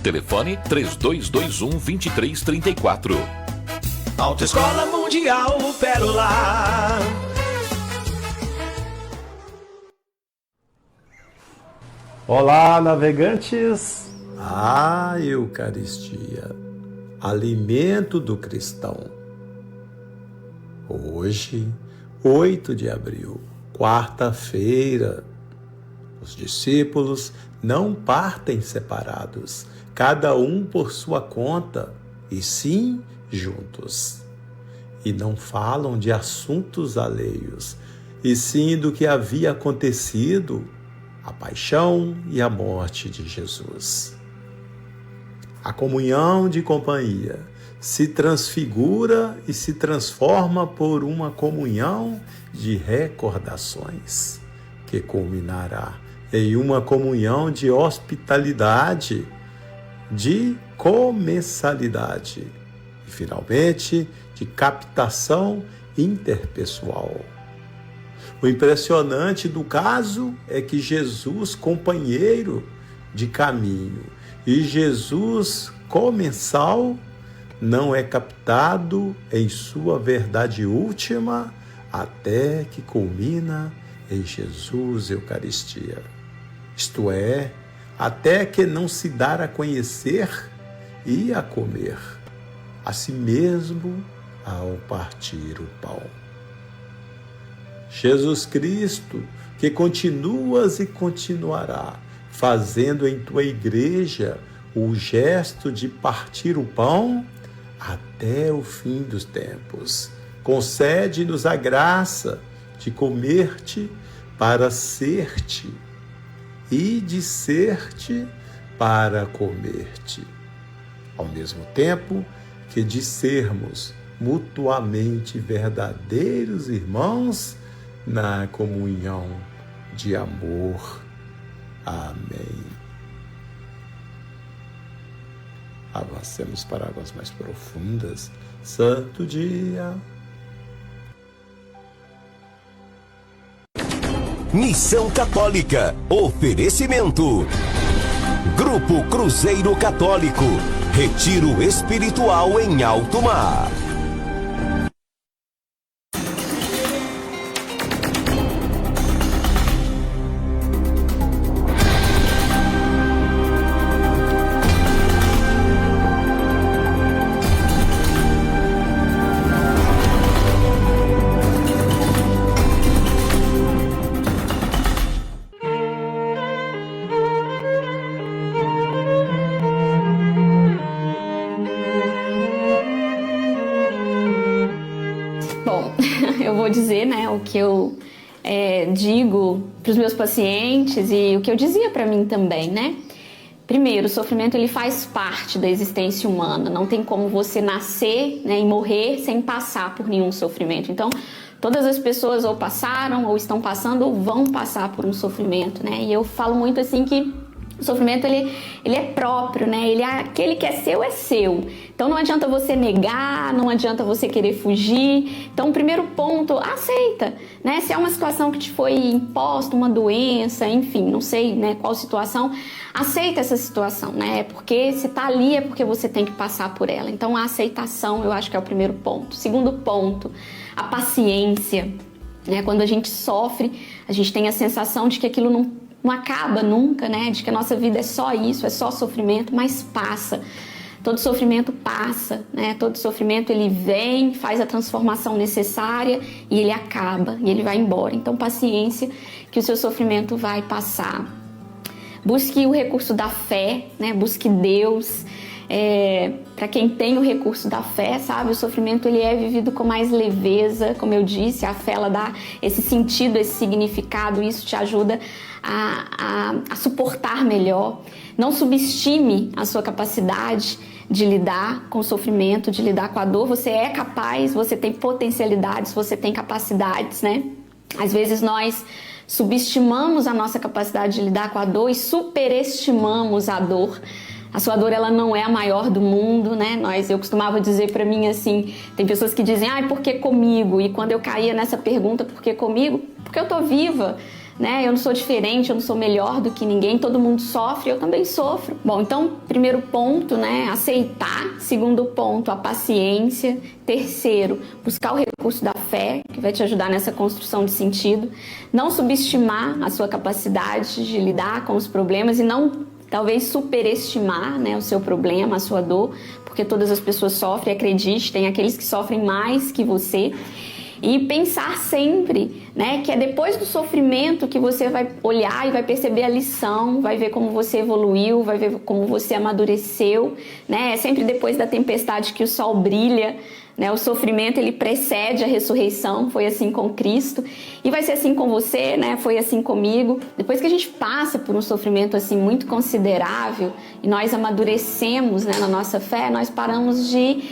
Telefone 3221-2334. Autoescola Mundial Pérola. Olá, navegantes! A Eucaristia, alimento do cristão. Hoje, 8 de abril, quarta-feira, os discípulos não partem separados, cada um por sua conta, e sim juntos. E não falam de assuntos alheios, e sim do que havia acontecido, a paixão e a morte de Jesus. A comunhão de companhia se transfigura e se transforma por uma comunhão de recordações, que culminará em uma comunhão de hospitalidade, de comensalidade e, finalmente, de captação interpessoal. O impressionante do caso é que Jesus, companheiro de caminho, e Jesus, comensal, não é captado em sua verdade última até que culmina em Jesus Eucaristia. Isto é, até que não se dar a conhecer e a comer, a si mesmo ao partir o pão. Jesus Cristo, que continuas e continuará fazendo em tua igreja o gesto de partir o pão até o fim dos tempos. Concede-nos a graça de comer-te para ser-te e de ser-te para comer-te, ao mesmo tempo que de sermos mutuamente verdadeiros irmãos na comunhão de amor. Amém. Avancemos para águas mais profundas. Santo dia. Missão Católica. Oferecimento. Grupo Cruzeiro Católico. Retiro espiritual em alto mar. Eu vou dizer, o que eu digo para os meus pacientes e o que eu dizia para mim também, Primeiro, o sofrimento ele faz parte da existência humana. Não tem como você nascer e morrer sem passar por nenhum sofrimento. Então, todas as pessoas ou passaram, ou estão passando, ou vão passar por um sofrimento, E eu falo muito assim que o sofrimento ele é próprio, ele é aquele que é seu. Então não adianta você negar, não adianta você querer fugir. Então o primeiro ponto, aceita, Se é uma situação que te foi imposta, uma doença, enfim, não sei, qual situação, aceita essa situação, Porque se tá ali é porque você tem que passar por ela. Então a aceitação eu acho que é o primeiro ponto. Segundo ponto, a paciência, Quando a gente sofre, a gente tem a sensação de que aquilo não acaba nunca, de que a nossa vida é só isso, é só sofrimento, mas passa. Todo sofrimento passa, Todo sofrimento ele vem, faz a transformação necessária e ele acaba, e ele vai embora. Então, paciência, que o seu sofrimento vai passar. Busque o recurso da fé, Busque Deus. Para quem tem o recurso da fé, o sofrimento ele é vivido com mais leveza, como eu disse, a fé ela dá esse sentido, esse significado, isso te ajuda a suportar melhor. Não subestime a sua capacidade de lidar com o sofrimento, de lidar com a dor. Você é capaz, você tem potencialidades, você tem capacidades, Às vezes nós subestimamos a nossa capacidade de lidar com a dor e superestimamos a dor. A sua dor ela não é a maior do mundo, Eu costumava dizer para mim assim, tem pessoas que dizem, por que comigo? E quando eu caía nessa pergunta, por que comigo? Porque eu tô viva, né? Eu não sou diferente, eu não sou melhor do que ninguém, todo mundo sofre, eu também sofro. Bom, então, primeiro ponto, né? Aceitar. Segundo ponto, a paciência. Terceiro, buscar o recurso da fé, que vai te ajudar nessa construção de sentido. Não subestimar a sua capacidade de lidar com os problemas e não, talvez, superestimar, né, o seu problema, a sua dor, porque todas as pessoas sofrem, acredite, tem aqueles que sofrem mais que você. E pensar sempre, né, que é depois do sofrimento que você vai olhar e vai perceber a lição, vai ver como você evoluiu, vai ver como você amadureceu, né? É sempre depois da tempestade que o sol brilha, né? O sofrimento, ele precede a ressurreição, foi assim com Cristo e vai ser assim com você, né? Foi assim comigo. Depois que a gente passa por um sofrimento assim muito considerável e nós amadurecemos, né, na nossa fé, nós paramos de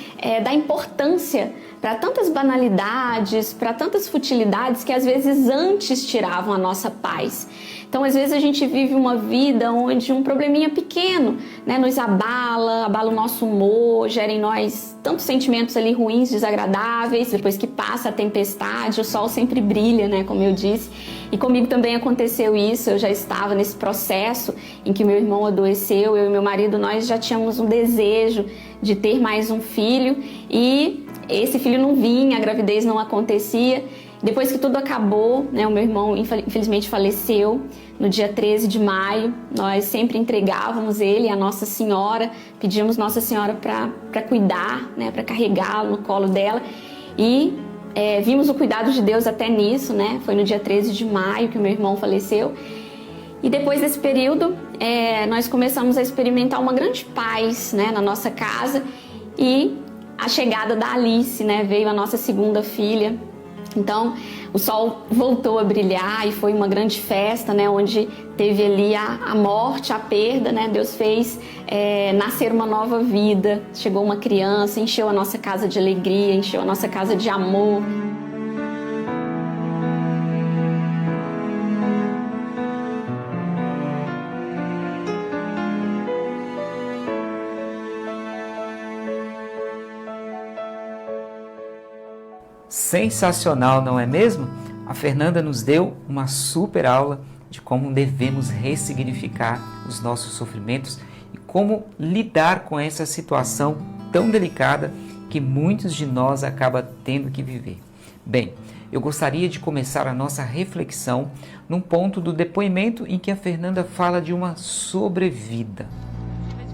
dar importância para tantas banalidades, para tantas futilidades que às vezes antes tiravam a nossa paz. Então, às vezes a gente vive uma vida onde um probleminha pequeno, né, nos abala o nosso humor, gera em nós tantos sentimentos ali ruins, desagradáveis. Depois que passa a tempestade, o sol sempre brilha, né, como eu disse. E comigo também aconteceu isso, eu já estava nesse processo em que meu irmão adoeceu, eu e meu marido, nós já tínhamos um desejo de ter mais um filho e esse filho não vinha, a gravidez não acontecia. Depois que tudo acabou, né, o meu irmão infelizmente faleceu no dia 13 de maio. Nós sempre entregávamos ele à Nossa Senhora, pedíamos Nossa Senhora para cuidar, né, para carregá-lo no colo dela. E vimos o cuidado de Deus até nisso, né? Foi no dia 13 de maio que o meu irmão faleceu. E depois desse período, nós começamos a experimentar uma grande paz, né, na nossa casa. E a chegada da Alice, né? Veio a nossa segunda filha. Então, o sol voltou a brilhar e foi uma grande festa, né? Onde teve ali a morte, a perda, né? Deus fez nascer uma nova vida. Chegou uma criança, encheu a nossa casa de alegria, encheu a nossa casa de amor. Sensacional, não é mesmo? A Fernanda nos deu uma super aula de como devemos ressignificar os nossos sofrimentos e como lidar com essa situação tão delicada que muitos de nós acabam tendo que viver. Bem, eu gostaria de começar a nossa reflexão num ponto do depoimento em que a Fernanda fala de uma sobrevida.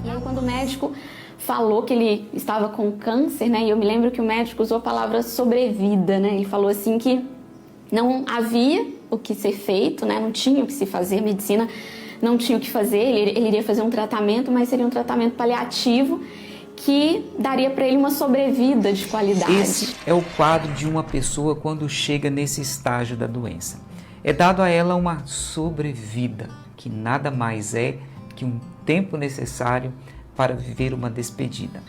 E aí, quando o médico falou que ele estava com câncer, né? E eu me lembro que o médico usou a palavra sobrevida, né? Ele falou assim que não havia o que ser feito, né? Não tinha o que se fazer, a medicina não tinha o que fazer. Ele iria fazer um tratamento, mas seria um tratamento paliativo que daria para ele uma sobrevida de qualidade. Esse é o quadro de uma pessoa quando chega nesse estágio da doença. É dado a ela uma sobrevida, que nada mais é que um tempo necessário para viver uma despedida.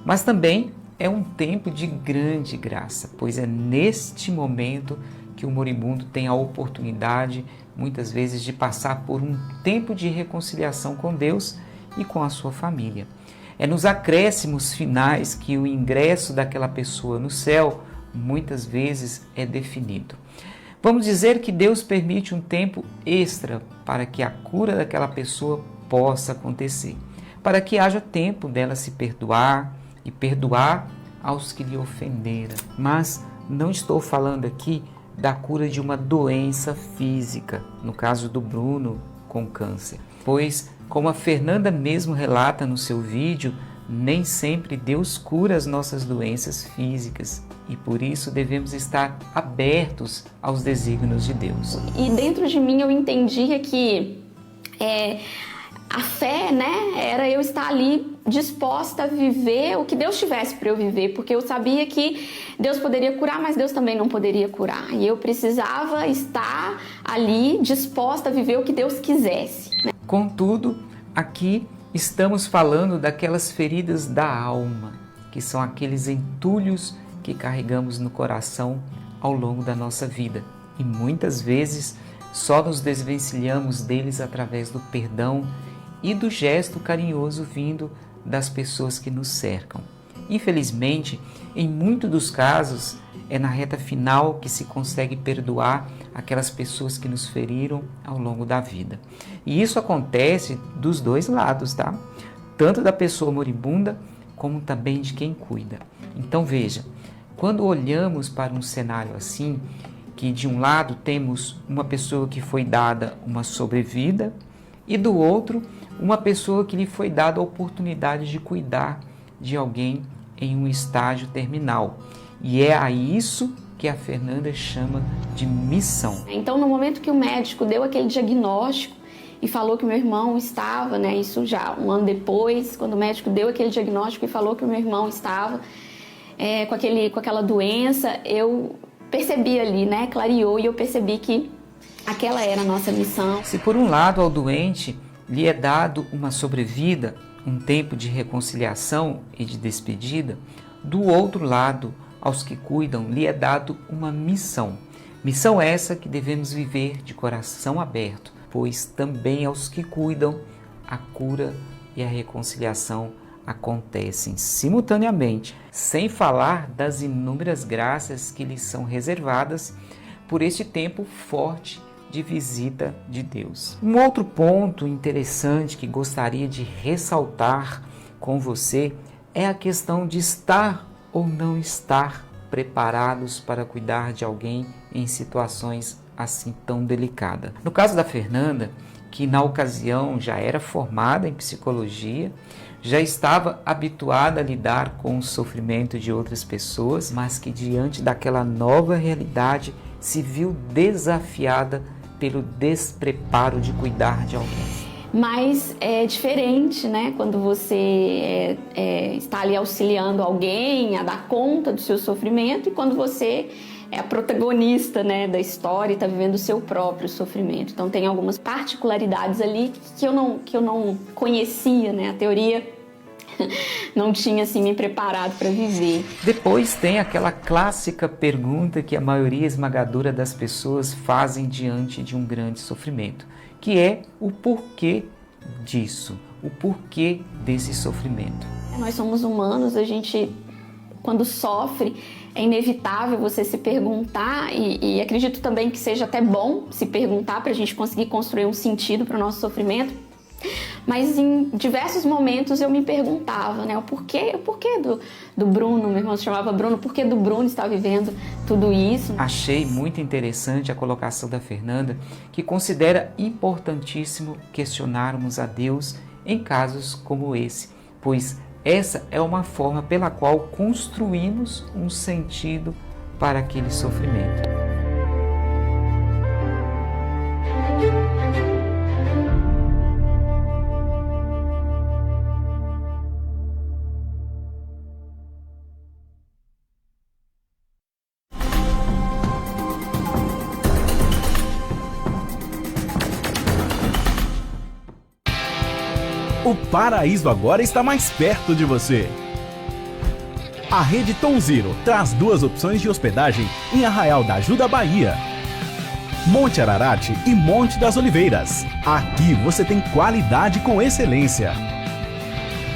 Mas também é um tempo de grande graça, pois é neste momento que o moribundo tem a oportunidade, muitas vezes, de passar por um tempo de reconciliação com Deus e com a sua família. É nos acréscimos finais que o ingresso daquela pessoa no céu, muitas vezes, é definido. Vamos dizer que Deus permite um tempo extra para que a cura daquela pessoa possa acontecer, para que haja tempo dela se perdoar e perdoar aos que lhe ofenderam. Mas não estou falando aqui da cura de uma doença física, no caso do Bruno com câncer. Pois, como a Fernanda mesmo relata no seu vídeo, nem sempre Deus cura as nossas doenças físicas e por isso devemos estar abertos aos desígnios de Deus. E dentro de mim eu entendia que a fé, né, era eu estar ali disposta a viver o que Deus tivesse para eu viver, porque eu sabia que Deus poderia curar, mas Deus também não poderia curar. E eu precisava estar ali disposta a viver o que Deus quisesse, né? Contudo, aqui estamos falando daquelas feridas da alma, que são aqueles entulhos que carregamos no coração ao longo da nossa vida. E muitas vezes só nos desvencilhamos deles através do perdão e do gesto carinhoso vindo das pessoas que nos cercam. Infelizmente, em muitos dos casos, é na reta final que se consegue perdoar aquelas pessoas que nos feriram ao longo da vida. E isso acontece dos dois lados, tá? Tanto da pessoa moribunda, como também de quem cuida. Então veja, quando olhamos para um cenário assim, que de um lado temos uma pessoa que foi dada uma sobrevida e do outro uma pessoa que lhe foi dada a oportunidade de cuidar de alguém em um estágio terminal. E é a isso que a Fernanda chama de missão. Então, no momento que o médico deu aquele diagnóstico e falou que meu irmão estava, isso já um ano depois, quando o médico deu aquele diagnóstico e falou que o meu irmão estava com aquela doença, eu percebi ali, clareou, e eu percebi que aquela era a nossa missão. Se por um lado ao doente lhe é dado uma sobrevida, um tempo de reconciliação e de despedida, do outro lado, aos que cuidam, lhe é dado uma missão. Missão essa que devemos viver de coração aberto, pois também aos que cuidam, a cura e a reconciliação acontecem simultaneamente, sem falar das inúmeras graças que lhes são reservadas por este tempo forte de visita de Deus. Um outro ponto interessante que gostaria de ressaltar com você é a questão de estar ou não estar preparados para cuidar de alguém em situações assim tão delicadas. No caso da Fernanda, que na ocasião já era formada em psicologia, já estava habituada a lidar com o sofrimento de outras pessoas, mas que diante daquela nova realidade se viu desafiada pelo despreparo de cuidar de alguém. Mas é diferente, quando você está ali auxiliando alguém a dar conta do seu sofrimento, e quando você é a protagonista, da história e está vivendo o seu próprio sofrimento. Então tem algumas particularidades ali que eu não conhecia, a teoria não tinha me preparado para viver. Depois tem aquela clássica pergunta que a maioria esmagadora das pessoas fazem diante de um grande sofrimento, que é o porquê disso, o porquê desse sofrimento. Nós somos humanos, a gente, quando sofre, é inevitável você se perguntar, e acredito também que seja até bom se perguntar para a gente conseguir construir um sentido para o nosso sofrimento. Mas em diversos momentos eu me perguntava, o porquê do Bruno, meu irmão se chamava Bruno, por que do Bruno estar vivendo tudo isso? Achei muito interessante a colocação da Fernanda, que considera importantíssimo questionarmos a Deus em casos como esse, pois essa é uma forma pela qual construímos um sentido para aquele sofrimento. O paraíso agora está mais perto de você. A rede Tom Zero traz 2 opções de hospedagem em Arraial da Ajuda, Bahia. Monte Ararate e Monte das Oliveiras. Aqui você tem qualidade com excelência.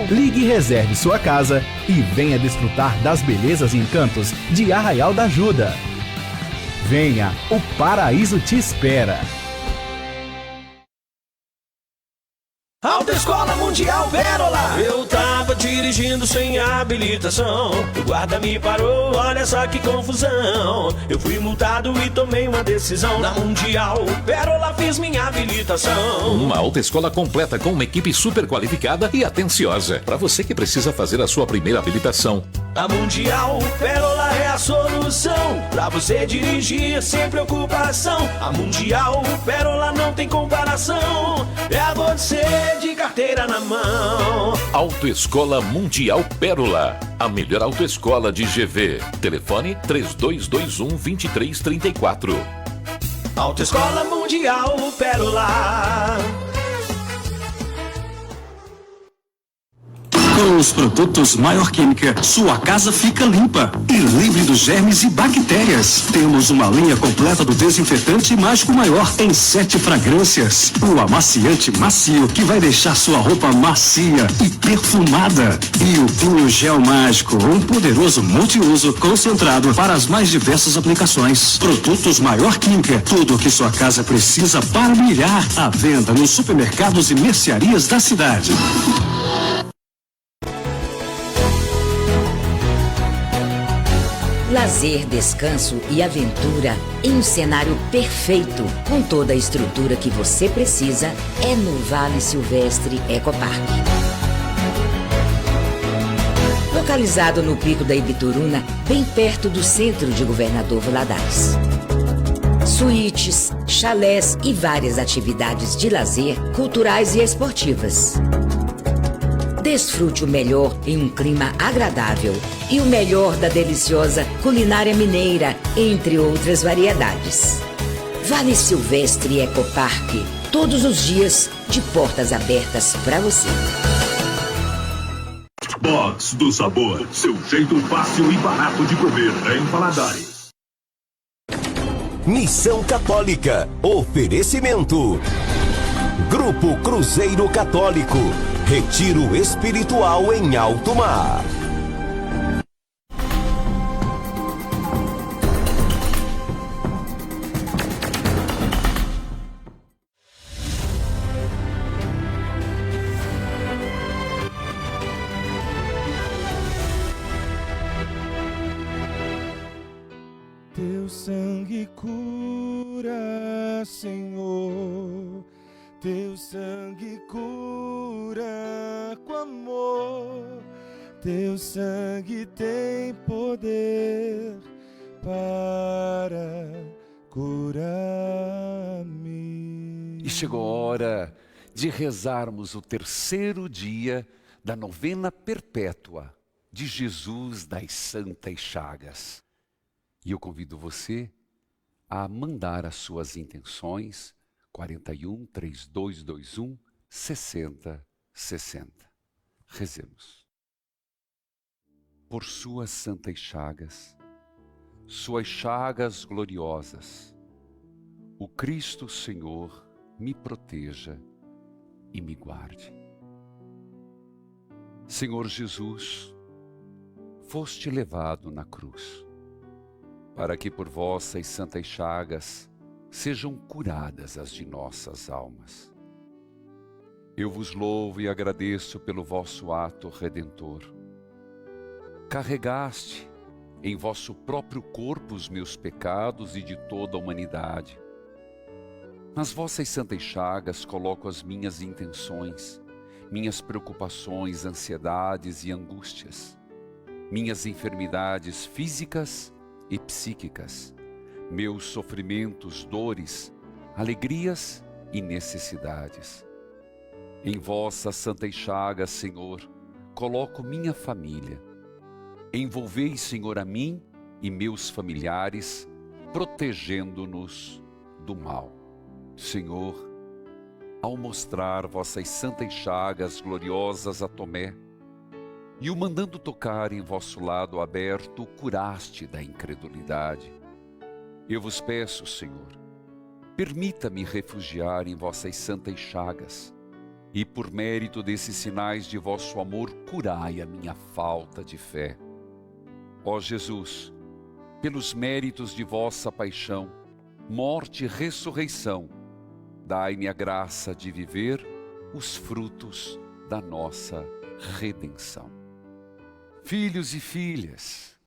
Ligue e reserve sua casa e venha desfrutar das belezas e encantos de Arraial da Ajuda. Venha, o paraíso te espera. Autoescola Mundial Pérola. Eu tava dirigindo sem habilitação, o guarda me parou, olha só que confusão. Eu fui multado e tomei uma decisão. Na Mundial Pérola fiz minha habilitação. Uma autoescola completa com uma equipe super qualificada e atenciosa para você que precisa fazer a sua primeira habilitação. A Mundial Pérola é a solução pra você dirigir sem preocupação. A Mundial Pérola não tem comparação, é você de carteira na mão. Autoescola Mundial Pérola, a melhor autoescola de GV. Telefone 3221-2334. Autoescola Mundial Pérola. Com os produtos Maior Química, sua casa fica limpa e livre dos germes e bactérias. Temos uma linha completa do desinfetante Mágico Maior em 7 fragrâncias. O amaciante macio que vai deixar sua roupa macia e perfumada. E o Puro Gel Mágico, um poderoso multiuso concentrado para as mais diversas aplicações. Produtos Maior Química, tudo o que sua casa precisa para brilhar. À venda nos supermercados e mercearias da cidade. Lazer, descanso e aventura em um cenário perfeito, com toda a estrutura que você precisa, é no Vale Silvestre Ecopark. Localizado no Pico da Ibituruna, bem perto do centro de Governador Valadares. Suítes, chalés e várias atividades de lazer, culturais e esportivas. Desfrute o melhor em um clima agradável e o melhor da deliciosa culinária mineira, entre outras variedades. Vale Silvestre Ecopark, todos os dias de portas abertas para você. Box do Sabor, seu jeito fácil e barato de comer em Valadares. Missão Católica, oferecimento. Grupo Cruzeiro Católico, retiro espiritual em alto mar. Teu sangue cura, Senhor. Teu sangue cura com amor. Teu sangue tem poder para curar-me. E chegou a hora de rezarmos o 3º dia da novena perpétua de Jesus das Santas Chagas. E eu convido você a mandar as suas intenções 41 3221 6060. Rezemos. Por suas santas chagas gloriosas, o Cristo Senhor me proteja e me guarde. Senhor Jesus, foste levado na cruz, para que por vossas santas chagas sejam curadas as de nossas almas. Eu vos louvo e agradeço pelo vosso ato redentor. Carregaste em vosso próprio corpo os meus pecados e de toda a humanidade. Nas vossas santas chagas coloco as minhas intenções, minhas preocupações, ansiedades e angústias, minhas enfermidades físicas e psíquicas, meus sofrimentos, dores, alegrias e necessidades. Em vossas santas chagas, Senhor, coloco minha família. Envolvei, Senhor, a mim e meus familiares, protegendo-nos do mal. Senhor, ao mostrar vossas santas chagas gloriosas a Tomé, e o mandando tocar em vosso lado aberto, curaste da incredulidade. Eu vos peço, Senhor, permita-me refugiar em vossas santas chagas, e por mérito desses sinais de vosso amor, curai a minha falta de fé. Ó Jesus, pelos méritos de vossa paixão, morte e ressurreição, dai-me a graça de viver os frutos da nossa redenção. Filhos e filhas,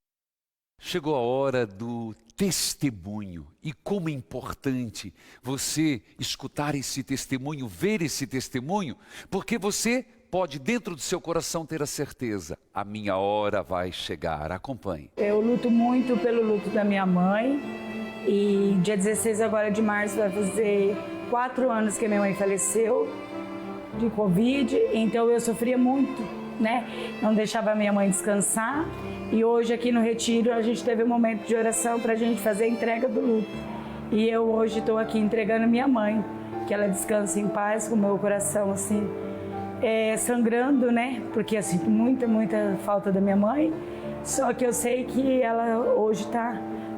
chegou a hora do testemunho. E como é importante você escutar esse testemunho, ver esse testemunho, porque você pode dentro do seu coração ter a certeza, a minha hora vai chegar. Acompanhe. Eu luto muito pelo luto da minha mãe e dia 16 agora de março vai fazer 4 anos que minha mãe faleceu de Covid, então eu sofria muito, né? Não deixava a minha mãe descansar e hoje aqui no retiro a gente teve um momento de oração para a gente fazer a entrega do luto. E eu hoje estou aqui entregando minha mãe, que ela descanse em paz, com o meu coração assim sangrando, né? Porque eu sinto muita falta da minha mãe. Só que eu sei que ela hoje está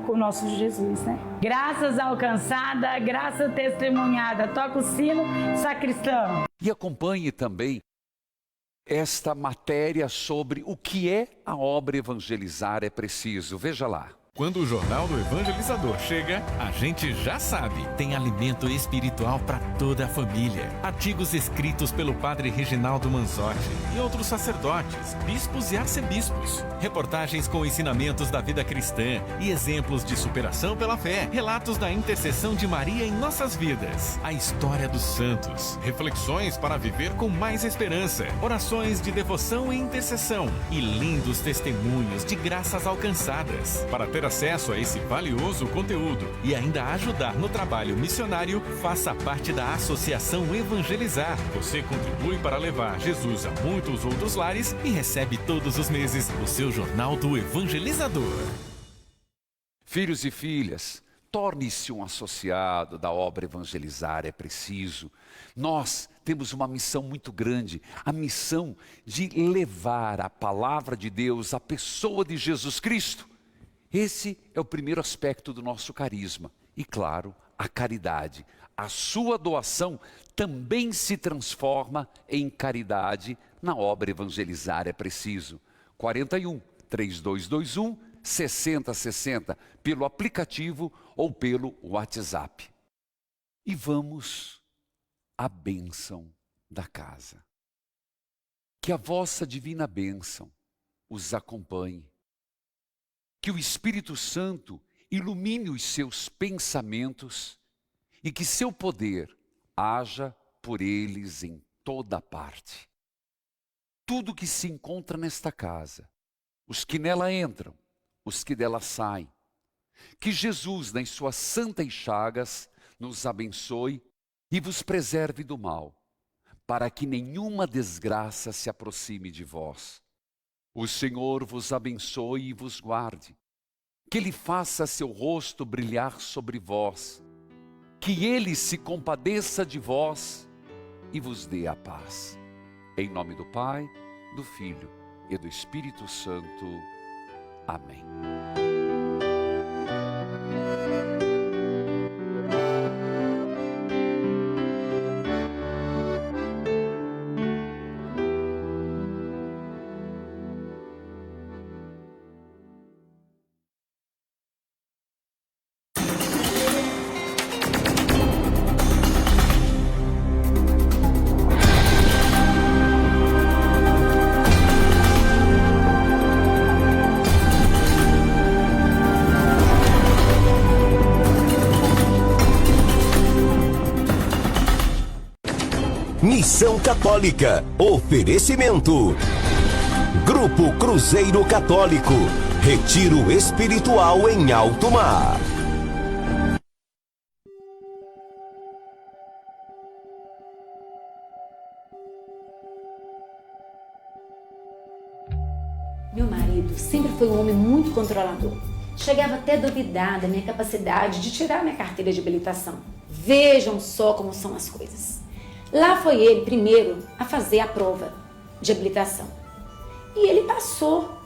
com o nosso Jesus, né? Graças alcançada, graça testemunhada. Toca o sino, sacristão. E acompanhe também esta matéria sobre o que é a obra Evangelizar é Preciso. Veja lá. Quando o Jornal do Evangelizador chega, a gente já sabe, tem alimento espiritual para toda a família. Artigos escritos pelo padre Reginaldo Manzotti e outros sacerdotes, bispos e arcebispos. Reportagens com ensinamentos da vida cristã e exemplos de superação pela fé. Relatos da intercessão de Maria em nossas vidas. A história dos santos. Reflexões para viver com mais esperança. Orações de devoção e intercessão. E lindos testemunhos de graças alcançadas. Para ter acesso a esse valioso conteúdo e ainda ajudar no trabalho missionário, faça parte da Associação Evangelizar. Você contribui para levar Jesus a muitos outros lares e recebe todos os meses o seu Jornal do Evangelizador. Filhos e filhas, torne-se um associado da obra Evangelizar é Preciso. Nós temos uma missão muito grande, a missão de levar a palavra de Deus à pessoa de Jesus Cristo. Esse é o primeiro aspecto do nosso carisma. E claro, a caridade. A sua doação também se transforma em caridade na obra Evangelizar é Preciso. 41 3221 6060 pelo aplicativo ou pelo WhatsApp. E vamos à bênção da casa. Que a vossa divina bênção os acompanhe. Que o Espírito Santo ilumine os seus pensamentos e que seu poder haja por eles em toda parte. Tudo que se encontra nesta casa, os que nela entram, os que dela saem, que Jesus, nas suas santas chagas, nos abençoe e vos preserve do mal, para que nenhuma desgraça se aproxime de vós. O Senhor vos abençoe e vos guarde, que Ele faça seu rosto brilhar sobre vós, que Ele se compadeça de vós e vos dê a paz. Em nome do Pai, do Filho e do Espírito Santo. Amém. Missão Católica. Oferecimento. Grupo Cruzeiro Católico. Retiro espiritual em alto mar. Meu marido sempre foi um homem muito controlador. Chegava até a duvidar da minha capacidade de tirar minha carteira de habilitação. Vejam só como são as coisas. Lá foi ele primeiro a fazer a prova de habilitação. E ele passou.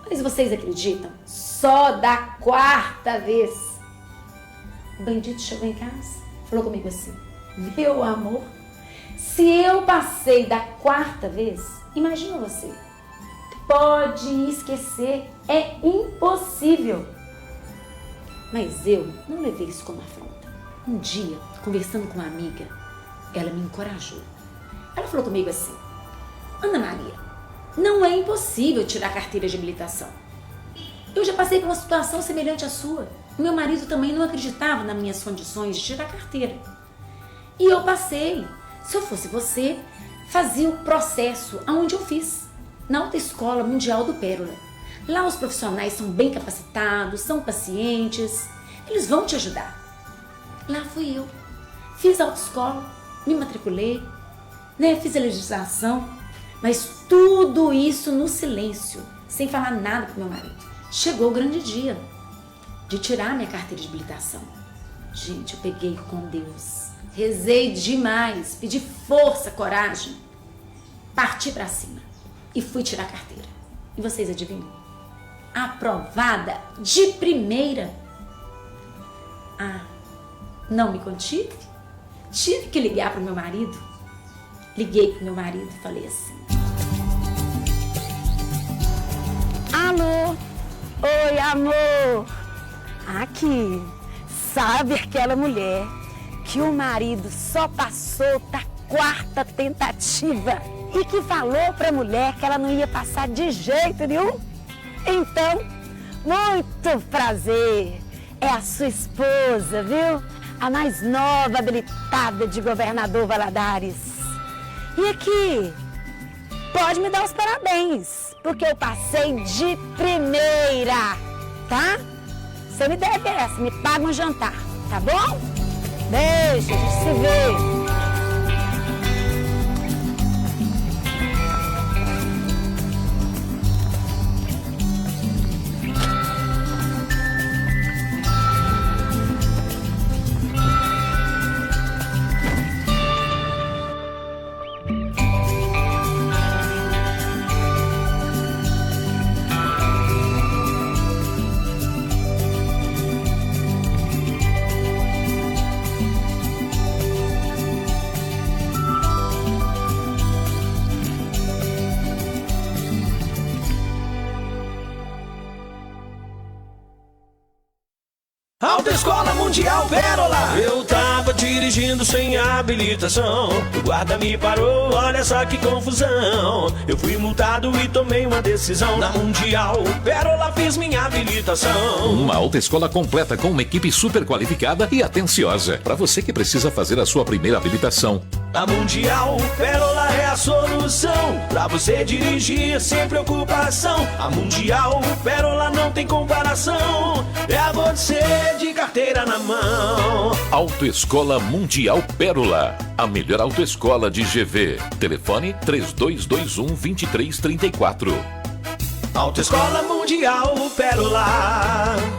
Mas vocês acreditam? Só da 4ª vez. O bandido chegou em casa, falou comigo assim: meu amor, se eu passei da 4ª vez, imagina você. Pode esquecer, é impossível. Mas eu não levei isso como afronta. Um dia, conversando com uma amiga, ela me encorajou. Ela falou comigo assim: Ana Maria, não é impossível tirar a carteira de habilitação. Eu já passei por uma situação semelhante à sua. Meu marido também não acreditava nas minhas condições de tirar a carteira. E eu passei. Se eu fosse você, fazia o processo aonde eu fiz, na Autoescola Mundial do Pérola. Lá os profissionais são bem capacitados, são pacientes, eles vão te ajudar. Lá fui eu. Fiz a autoescola, me matriculei, fiz a legislação, mas tudo isso no silêncio, sem falar nada pro meu marido. Chegou o grande dia de tirar minha carteira de habilitação. Gente, eu peguei com Deus, rezei demais, pedi força, coragem. parti pra cima e fui tirar a carteira. E vocês adivinham? Aprovada de primeira. Ah, não me contive? Tive que ligar pro meu marido. Liguei pro meu marido e falei assim: alô, oi amor, aqui, sabe aquela mulher que o marido só passou da 4ª tentativa e que falou pra mulher que ela não ia passar de jeito nenhum? Então, muito prazer, é a sua esposa, viu? A mais nova habilitada de Governador Valadares. E aqui, pode me dar os parabéns, porque eu passei de primeira, tá? Você me deve essa, me paga um jantar, tá bom? Beijo, a gente se vê. Autoescola Mundial Pérola. Eu tava dirigindo sem habilitação, o guarda me parou, olha só que confusão. Eu fui multado e tomei uma decisão. Na Mundial Pérola fiz minha habilitação. Uma autoescola completa com uma equipe super qualificada e atenciosa para você que precisa fazer a sua primeira habilitação. A Mundial Pérola é a solução pra você dirigir sem preocupação. A Mundial Pérola não tem comparação, é você de carteira na mão. Autoescola Mundial Pérola, a melhor autoescola de GV. Telefone 3221-2334. Autoescola Mundial Pérola.